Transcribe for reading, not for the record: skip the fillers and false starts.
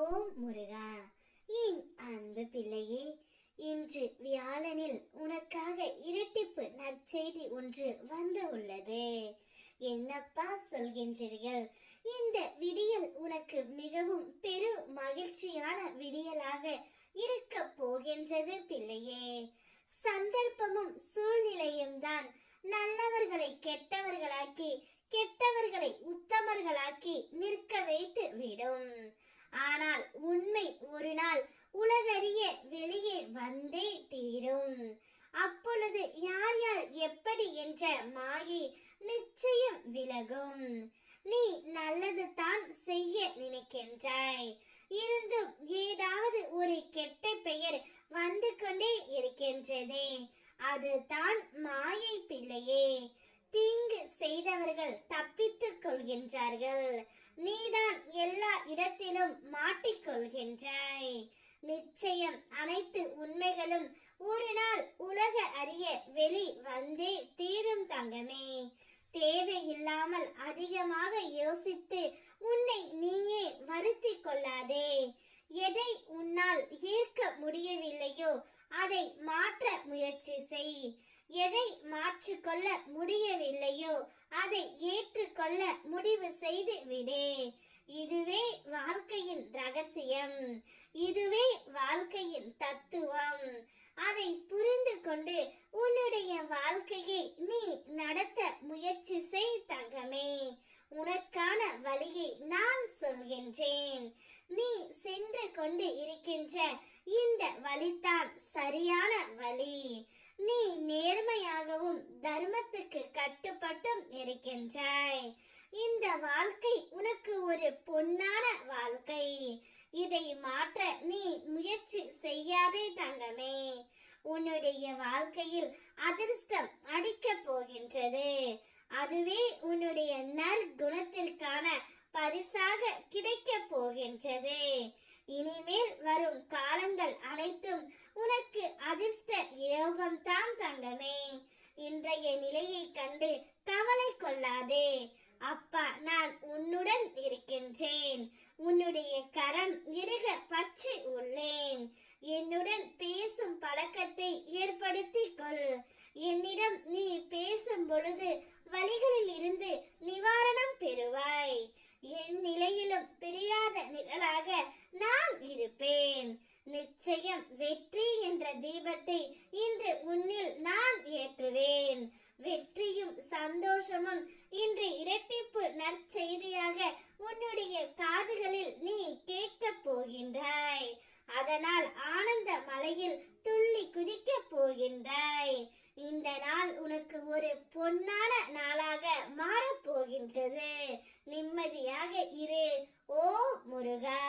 ஓம் முருகா. என் அன்பு பிள்ளையே, இன்று வியாழனில் உனக்காக இரட்டிப்பு நற்செய்தி ஒன்று வந்து உள்ளது. என்னப்பா சொல்கின்றீர்கள்? இந்த விடியல் உனக்கு மிகவும் பெரு மகிழ்ச்சியான விடியலாக இருக்க போகின்றது பிள்ளையே. சந்தர்ப்பமும் சூழ்நிலையும் தான் நல்லவர்களை கெட்டவர்களாக்கி, கெட்டவர்களை உத்தமர்களாக்கி நிற்க வைத்து விடும். ஆனால் உண்மை ஒரு நாள் உலகறிய வெளியே வந்தே தீரும். அப்பொழுது யார் யார் எப்படி என்ற மாயை நிச்சயம் விலகும். நீ நல்லது தான் செய்ய நினைக்கின்றாய், இருந்தும் ஏதாவது ஒரு கெட்ட பெயர் வந்து கொண்டே இருக்கின்றதே, அதுதான் மாயை பிள்ளையே. தீங்கு செய்தவர்கள் தப்பித்துக் கொள்கின்றார்கள், நீதான் எல்லா இடத்திலும் மாட்டிக்கொள்கின்றாய். நிச்சயம் அனைத்து உண்மைகளும் ஒரு நாள் உலக அறிய வெளி வந்தே தீரும் தங்கமே. தேவையில்லாமல் அதிகமாக யோசித்து உன்னை நீயே வருத்திக் கொள்ளாதே. எதை உன்னால் ஏற்க முடியவில்லையோ அதை மாற்ற முயற்சி செய். எதை மாற்றிக்கொள்ள முடியவில்லையோ அதை ஏற்றுக்கொள்ள முடிவு செய்து விடு. இதுவே வாழ்க்கையின் ரகசியம், இதுவே வாழ்க்கையின் தத்துவம். அதை புரிந்து கொண்டு உன்னுடைய வாழ்க்கையை நீ நடத்த முயற்சி செய் தங்கமே. உனக்கான வழியை நான் சொல்கின்றேன். நீ சென்று கொண்டு இருக்கின்ற இந்த வழிதான் சரியான வழி. நீ நேர்மையாகவும் தர்மத்துக்கு கட்டுப்பட்டும் இருக்கின்றாய். இந்த வாழ்க்கை உனக்கு ஒரு பொன்னான வாழ்க்கை. இதை மாற்ற நீ முயற்சி செய்யாதே தங்கமே. உன்னுடைய வாழ்க்கையில் அதிர்ஷ்டம் அடிக்கப் போகின்றது. அதுவே உன்னுடைய நற்குணத்திற்கான பரிசாக கிடைக்க போகின்றது. இனிமேல் வரும் காலங்கள் அனைத்தும் உனக்கு அதிர்ஷ்ட யோகம்தான் தங்கமே. இன்றைய நிலையை கண்டு கவலை கொள்ளாதே. அப்பா நான் உன்னுடன் இருக்கின்றேன். உன்னுடைய கரம் இறுக பற்றி உள்ளேன். என்னுடன் பேசும் பழக்கத்தை ஏற்படுத்திக் கொள். என்னிடம் நீ பேசும் பொழுது வழிகளில் இருந்து நிவாரணம் பெறுவாய். என் நிலையிலும் பிரியாத நிழலாக நான் இருப்பேன். நிச்சயம் வெற்றி என்ற தீபத்தை இன்று உன்னில் நான் ஏற்றுவேன். வெற்றியும் சந்தோஷமும் இன்று இரட்டிப்பு நற்செய்தியாக உன்னுடைய காதுகளில் நீ கேட்கப் போகின்றாய். அதனால் ஆனந்த மலையில் துள்ளி குதிக்கப் போகின்றாய். இந்த நாள் உனக்கு ஒரு பொன்னான நாளாக மாறப்போகின்றது. நிம்மதியாக இரு. ஓ முருகா.